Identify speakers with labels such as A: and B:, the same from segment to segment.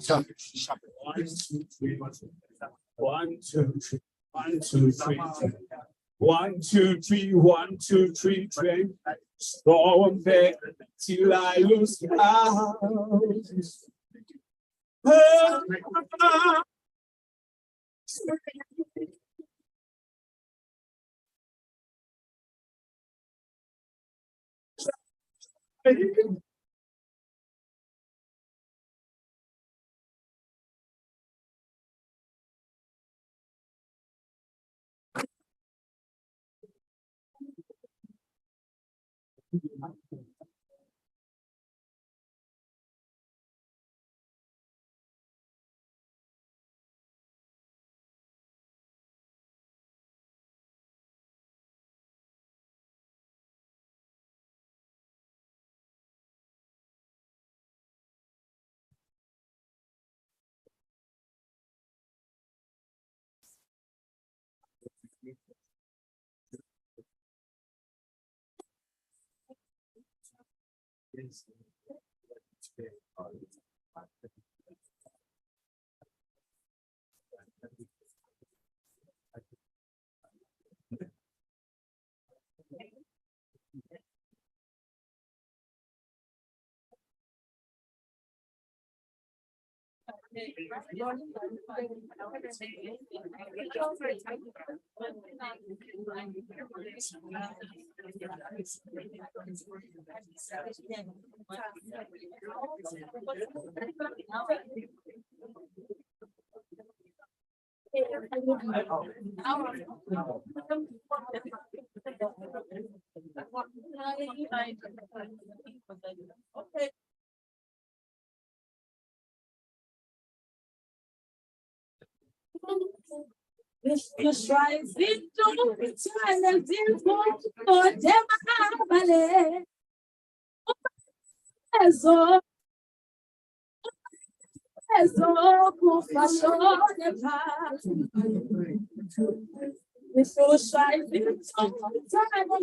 A: Shuffle, shuffle. 1, 2, 3, 1, 2, 3, 1, 2, 3, 1, 2, 3, 1, 2, 3, 3. Storm back till I lose count.
B: You strive into eternal temple for them MBALI. If you strive into eternal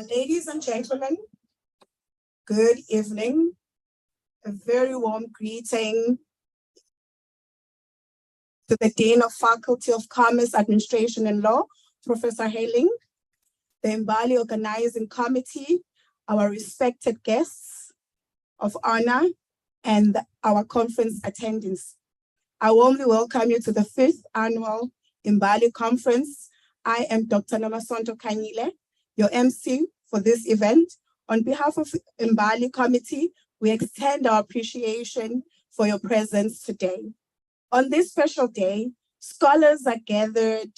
C: Ladies and gentlemen, good evening. A very warm greeting to the Dean of Faculty of Commerce, Administration and Law, Professor Hailing, the MBALI Organizing Committee, our respected guests of honor, and our conference attendees. I warmly welcome you to the 5th Annual MBALI Conference. I am Dr. Nomasonto Kanyile, your MC for this event. On behalf of MBALI Committee, we extend our appreciation for your presence today. On this special day, scholars are gathered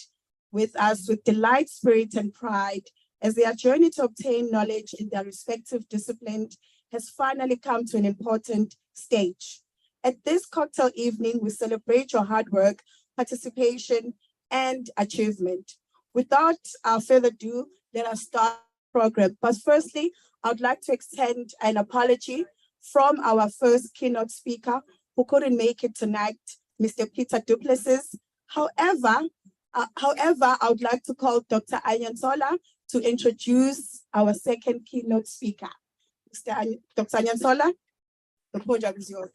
C: with us with delight, spirit, and pride as their journey to obtain knowledge in their respective discipline has finally come to an important stage. At this cocktail evening, we celebrate your hard work, participation, and achievement. Without further ado, let us start the program. But firstly, I would like to extend an apology from our first keynote speaker who couldn't make it tonight, Mr. Peter Duplessis. However, I would like to call Dr. Anyansola to introduce our second keynote speaker. Dr. Anyansola, the podium is yours.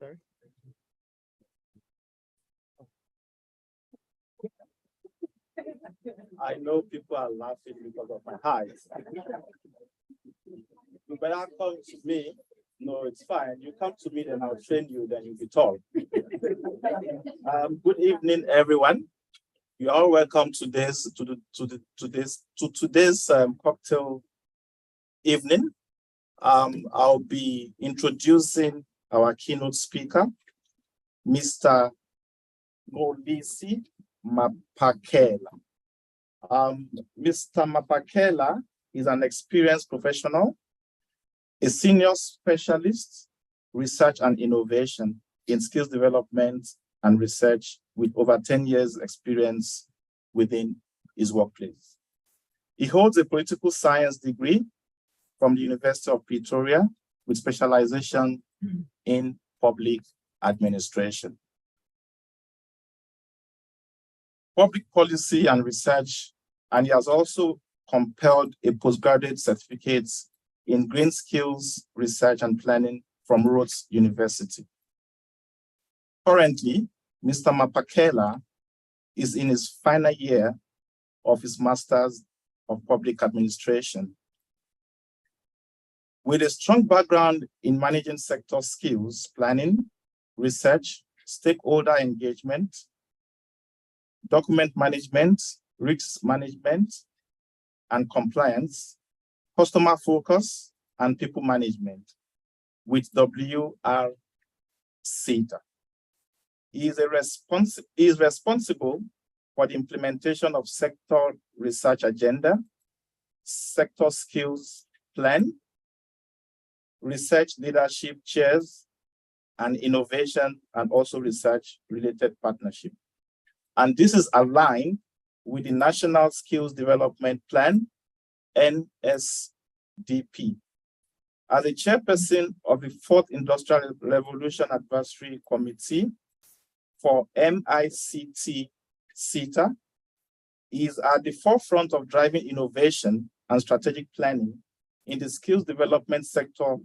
D: Sorry? I know people are laughing because of my height. You better come to me. No, it's fine. You come to me, then I'll train you, then you'll be tall. Good evening, everyone. You are welcome to today's cocktail evening. I'll be introducing our keynote speaker, Mr. Molisi Mapakela. Mr. Mapakela is an experienced professional, a senior specialist, research and innovation in skills development and research with over 10 years experience within his workplace. He holds a political science degree from the University of Pretoria with specialization in public administration. public policy and research, and he has also compiled a postgraduate certificate in green skills research and planning from Rhodes University. Currently, Mr. Mapakela is in his final year of his Master's of Public Administration. With a strong background in managing sector skills, planning, research, stakeholder engagement, document management, risk management, and compliance, customer focus, and people management with WR CETA. He is responsible for the implementation of sector research agenda, sector skills plan, research leadership chairs, and innovation and also research related partnership. And this is aligned with the National Skills Development Plan, NSDP. As the chairperson of the Fourth Industrial Revolution Advisory Committee for MICT CETA, he is at the forefront of driving innovation and strategic planning in the skills development sector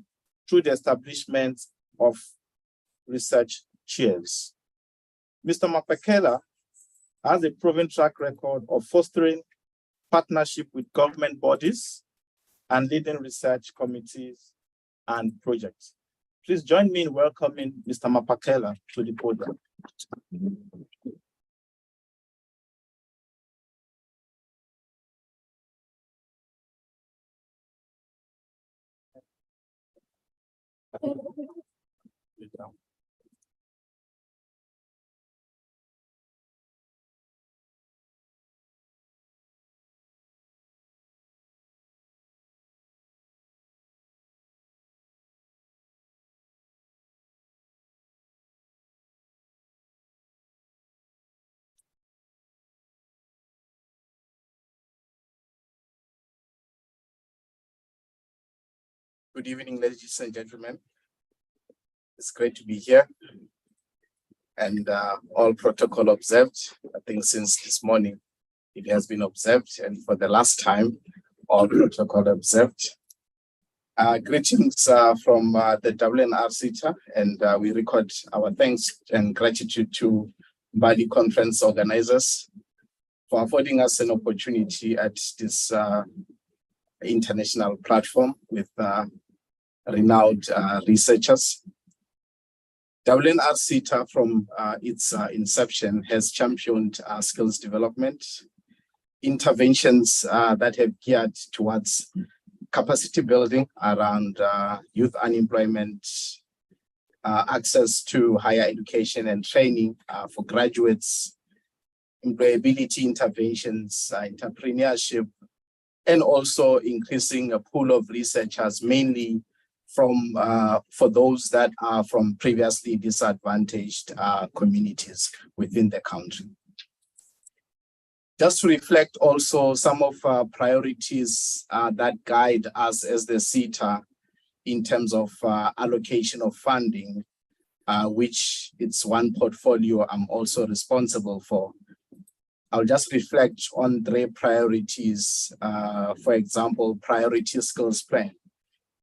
D: through the establishment of research chairs. Mr. Mapakela has a proven track record of fostering partnership with government bodies and leading research committees and projects. Please join me in welcoming Mr. Mapakela to the podium. Good evening, ladies and gentlemen. It's great to be here, and all protocol observed. I think since this morning it has been observed, and for the last time, all protocol observed. Greetings from the WNR CETA, and we record our thanks and gratitude to MBALI conference organizers for affording us an opportunity at this international platform with renowned researchers. WNR CETA from its inception has championed skills development, interventions that have geared towards capacity building around youth unemployment, access to higher education and training for graduates, employability interventions, entrepreneurship, and also increasing a pool of researchers, mainly from for those that are from previously disadvantaged communities within the country. Just to reflect also some of our priorities that guide us as the CETA in terms of allocation of funding, which it's one portfolio I'm also responsible for. I'll just reflect on 3 priorities. For example, priority skills plan.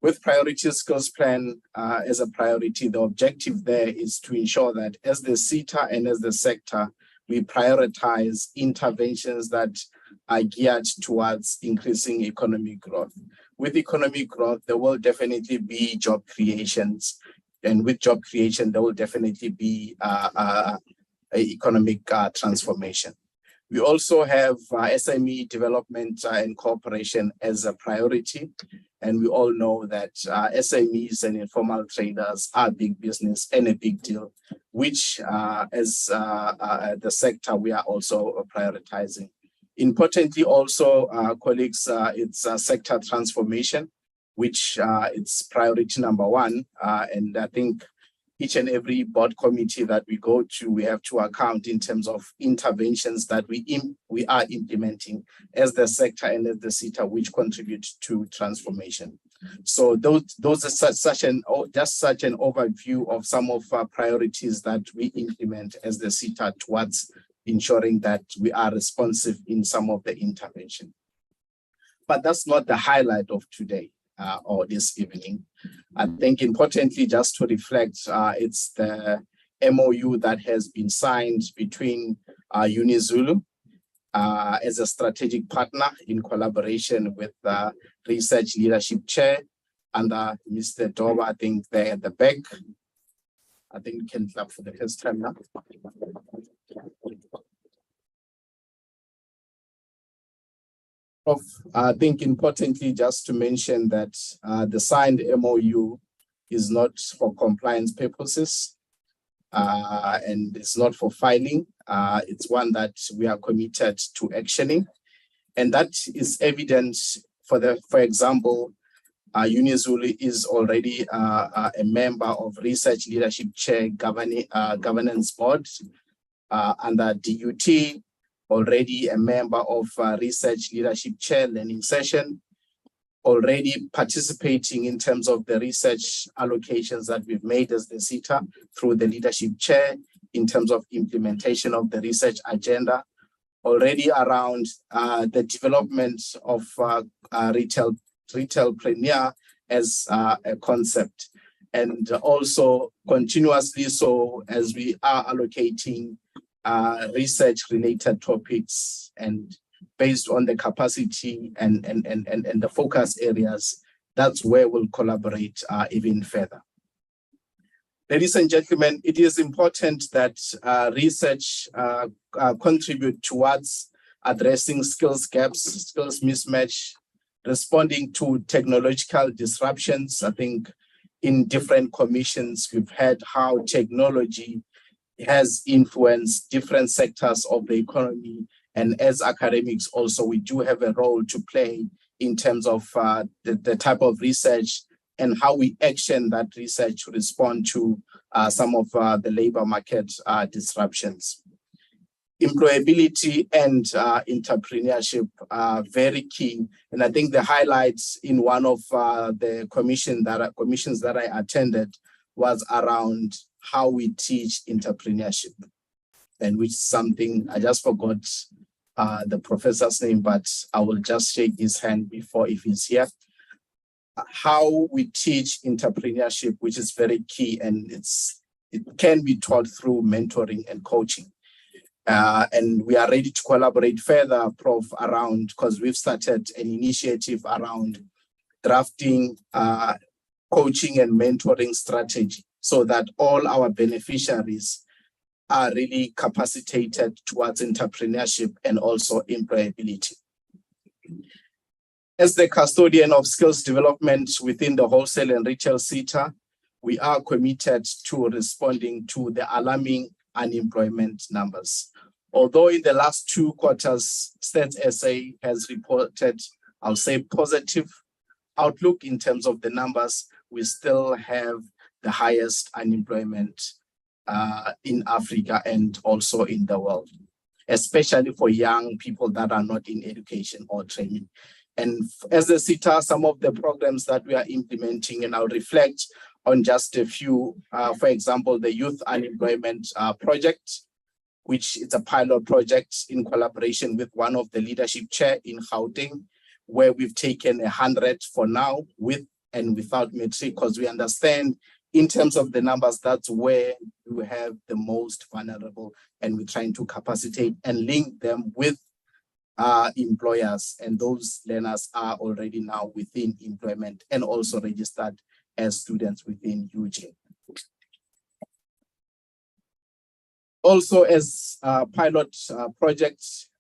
D: With priority skills plan as a priority, the objective there is to ensure that as the CETA and as the sector, we prioritize interventions that are geared towards increasing economic growth. With economic growth, there will definitely be job creations. And with job creation, there will definitely be economic transformation. We also have SME development and cooperation as a priority. And we all know that SMEs and informal traders are big business and a big deal, which as the sector, we are also prioritizing. Importantly also, colleagues, it's sector transformation, which it's priority number 1. And I think each and every board committee that we go to, we have to account in terms of interventions that we are implementing as the sector and as the CETA, which contribute to transformation. So those are such an overview of some of our priorities that we implement as the CETA towards ensuring that we are responsive in some of the intervention. But that's not the highlight of today or this evening. I think importantly, just to reflect, it's the MOU that has been signed between UniZulu as a strategic partner in collaboration with the Research Leadership Chair and Mr. Doba, I think they're at the back. I think we can clap for the first time now. I think importantly, just to mention that the signed MOU is not for compliance purposes and it's not for filing. It's one that we are committed to actioning. And that is evident for example, UniZulu is already a member of Research Leadership Chair Governance Board under DUT, already a member of Research Leadership Chair Learning Session, already participating in terms of the research allocations that we've made as the CETA through the Leadership Chair in terms of implementation of the research agenda, already around the development of retailpreneur as a concept, and also continuously so as we are allocating research related topics and based on the capacity and the focus areas, that's where we'll collaborate even further. Ladies and gentlemen, it is important that research contribute towards addressing skills gaps, skills mismatch, responding to technological disruptions. I think in different commissions, we've heard how technology has influenced different sectors of the economy. And as academics also, we do have a role to play in terms of the type of research and how we action that research to respond to some of the labor market disruptions. Employability and entrepreneurship are very key. And I think the highlights in one of the commissions that I attended was around how we teach entrepreneurship, and which is something I just forgot the professor's name, but I will just shake his hand before if he's here. How we teach entrepreneurship, which is very key, and it can be taught through mentoring and coaching. And we are ready to collaborate further, Prof, around, because we've started an initiative around drafting coaching and mentoring strategy so that all our beneficiaries are really capacitated towards entrepreneurship and also employability. As the custodian of skills development within the wholesale and retail sector, we are committed to responding to the alarming unemployment numbers. Although in the last 2 quarters, Stats SA has reported, I'll say, positive outlook in terms of the numbers, we still have the highest unemployment in Africa and also in the world, especially for young people that are not in education or training. And as the CETA, some of the programs that we are implementing, and I'll reflect on just a few, for example, the Youth Unemployment Project, which is a pilot project in collaboration with one of the leadership chair in Gauteng, where we've taken 100 for now, with and without matric, because we understand in terms of the numbers, that's where we have the most vulnerable, and we're trying to capacitate and link them with employers, and those learners are already now within employment and also registered as students within UG. Also, as pilot projects,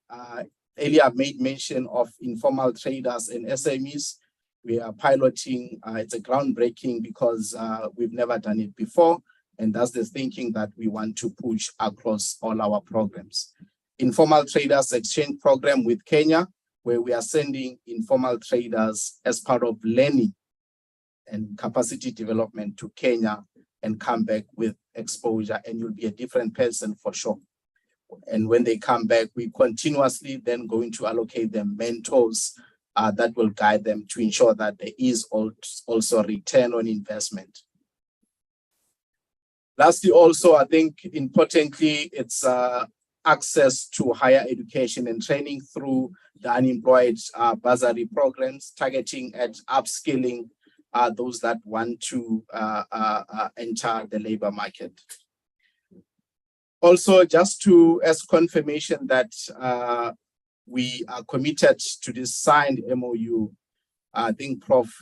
D: earlier I made mention of informal traders and SMEs. We are piloting, it's a groundbreaking because we've never done it before, and that's the thinking that we want to push across all our programs. Informal Traders Exchange Program with Kenya, where we are sending informal traders as part of learning and capacity development to Kenya and come back with exposure, and you'll be a different person for sure. And when they come back, we continuously then going to allocate them mentors that will guide them to ensure that there is also return on investment. Lastly, also, I think importantly, it's access to higher education and training through the unemployed bursary programs, targeting at upskilling those that want to enter the labor market. Also, just as confirmation that we are committed to this signed MOU. I think, Prof,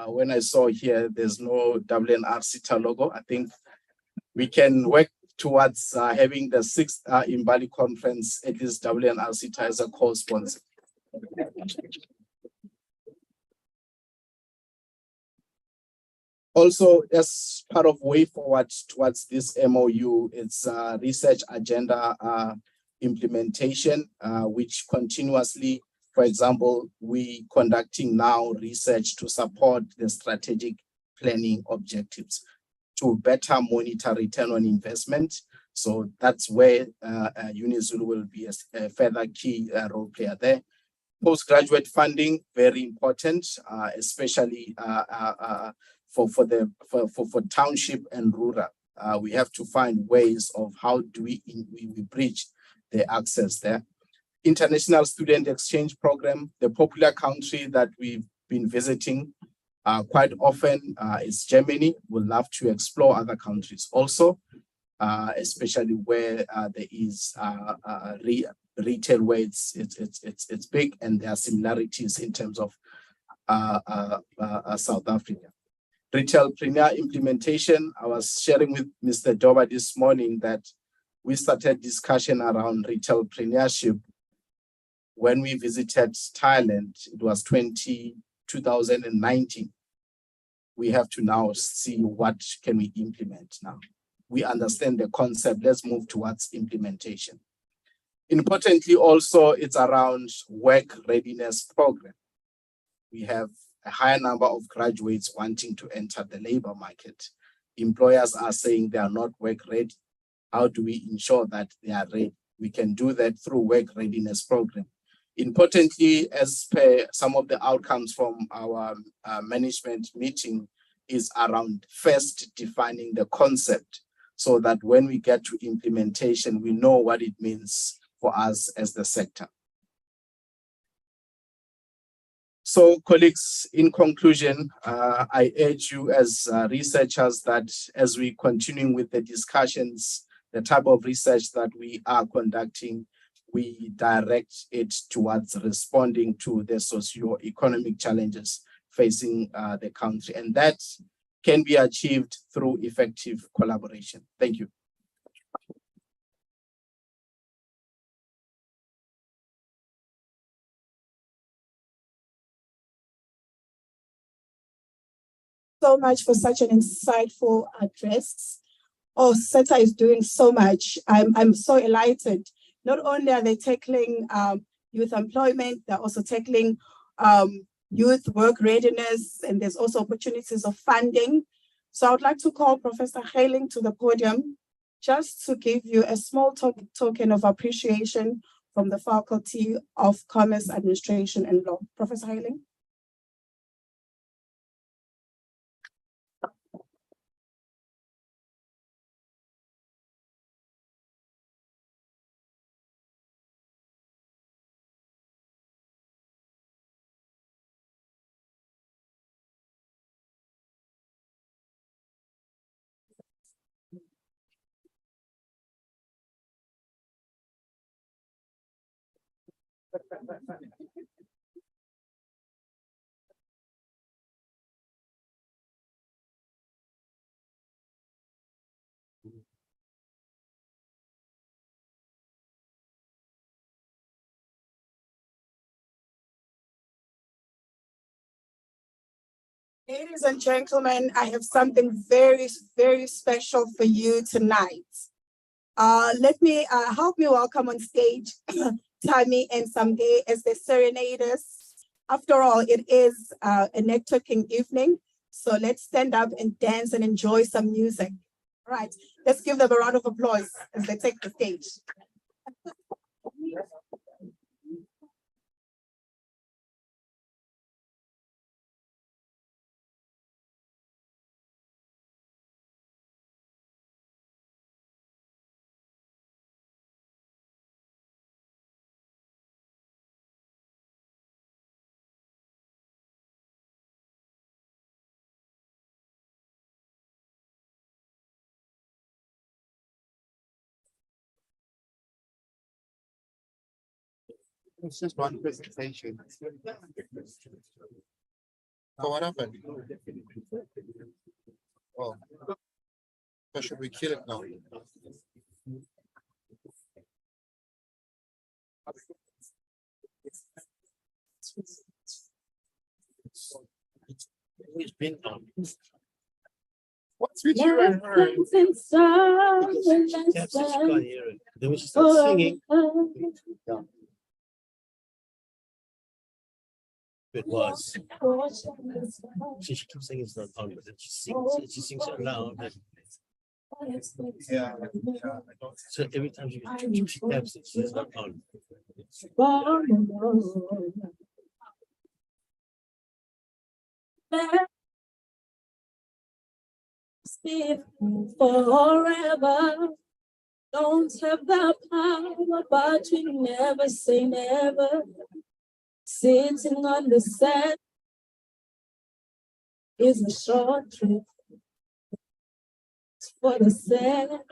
D: when I saw here, there's no WNR-CETA logo. I think we can work towards having the 6th MBALI conference, at least WNR-CETA as a co-sponsor. Also, as part of way forward towards this MOU, it's research agenda implementation, which continuously, for example, we conducting now research to support the strategic planning objectives to better monitor return on investment. So that's where UniZulu will be a further key role player there. Postgraduate funding, very important, especially for township and rural. We have to find ways of how do we bridge the access there. International Student Exchange Program, the popular country that we've been visiting quite often is Germany. We'd love to explore other countries also, especially where there is retail where it's big and there are similarities in terms of South Africa. Retailpreneur implementation, I was sharing with Mr. Doba this morning that we started discussion around retailpreneurship when we visited Thailand. It was 2019. We have to now see what can we implement now. We understand the concept, let's move towards implementation. Importantly also, it's around work readiness program. We have a higher number of graduates wanting to enter the labor market. Employers are saying they are not work ready. How do we ensure that they are ready? We can do that through work readiness program. Importantly, as per some of the outcomes from our management meeting is around first defining the concept so that when we get to implementation, we know what it means for us as the sector. So colleagues, in conclusion, I urge you as researchers that as we continue with the discussions, the type of research that we are conducting, we direct it towards responding to the socio-economic challenges facing the country. And that can be achieved through effective collaboration. Thank you.
C: So much for such an insightful address. Oh, SETA is doing so much. I'm so elated. Not only are they tackling youth employment, they're also tackling youth work readiness, and there's also opportunities of funding. So I would like to call Professor Hailing to the podium just to give you a small token of appreciation from the Faculty of Commerce, Administration and Law. Professor Hailing. Ladies and gentlemen, I have something very, very special for you tonight. Let me help me welcome on stage Tammy and Samge as the serenaders. After all, it is a networking evening, so let's stand up and dance and enjoy some music. All right, let's give them a round of applause as they take the stage.
E: It's just one presentation. So what happened? Oh, so should we kill it now? It's been on. What's with you and her? Yeah, so she can't hear it. Then when she starts singing, yeah. It was. She keeps saying it's not on, but then she sings so loud. Yeah, so every time she taps it, she's not on.
B: Forever, don't have the power, but you never say never. Sitting on the sand is a short trip for the sand.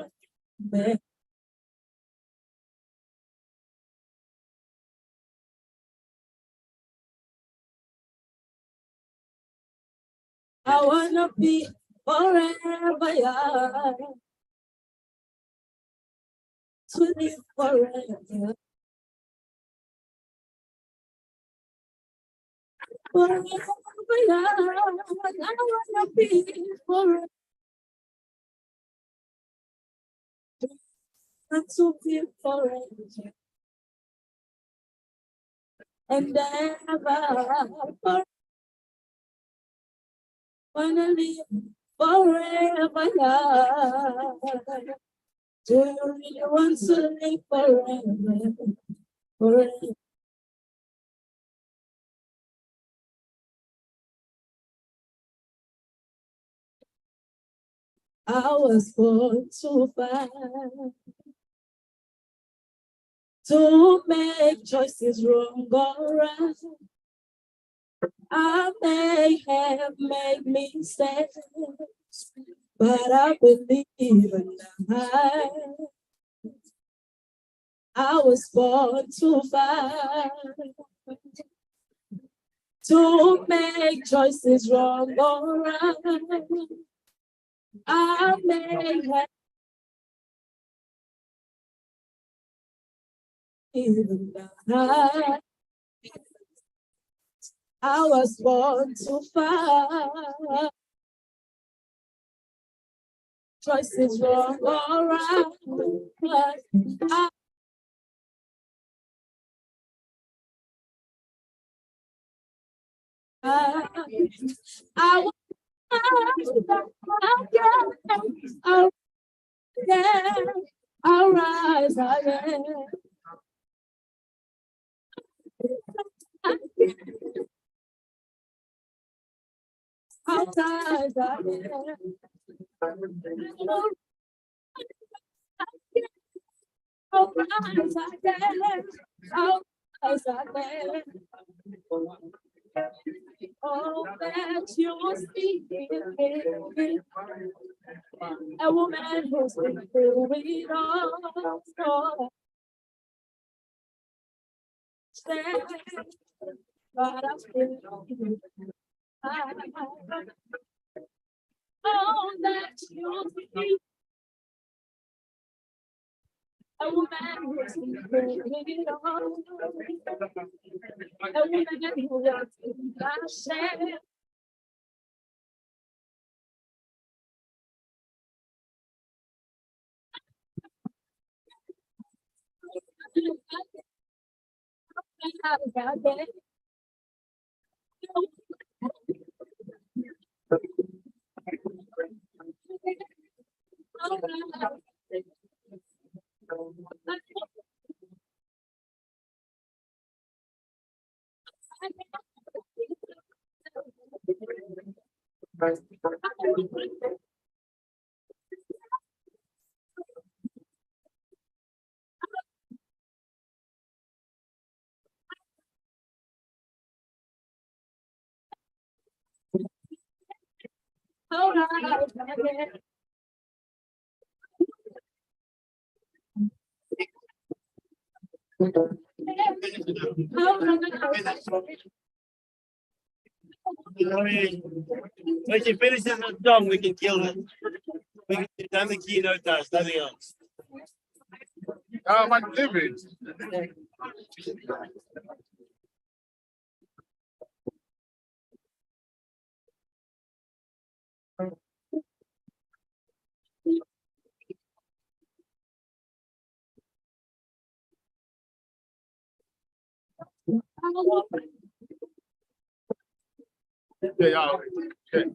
B: I wanna be forever young, to live forever. Forever young, I wanna be forever, to be forever. And ever, wanna live forever young. Do you really want to live forever? Forever. I was born to fight, to make choices wrong or right. I may have made mistakes, but I believe in I was born to fight, to make choices wrong or right. I may have even died. I was born to fight, choices wrong or right. I was I'll rise again. I'll rise again. I'll rise again. I'll rise again. Oh, that you're speaking, a woman who's been through it all. But I'm still oh, that you're speaking, a woman who's been through it all. A woman who loves in passion.
E: When she finishes the song, we can kill it. We can done the keynote task, nothing else.
A: My David. Yeah, yeah. Okay.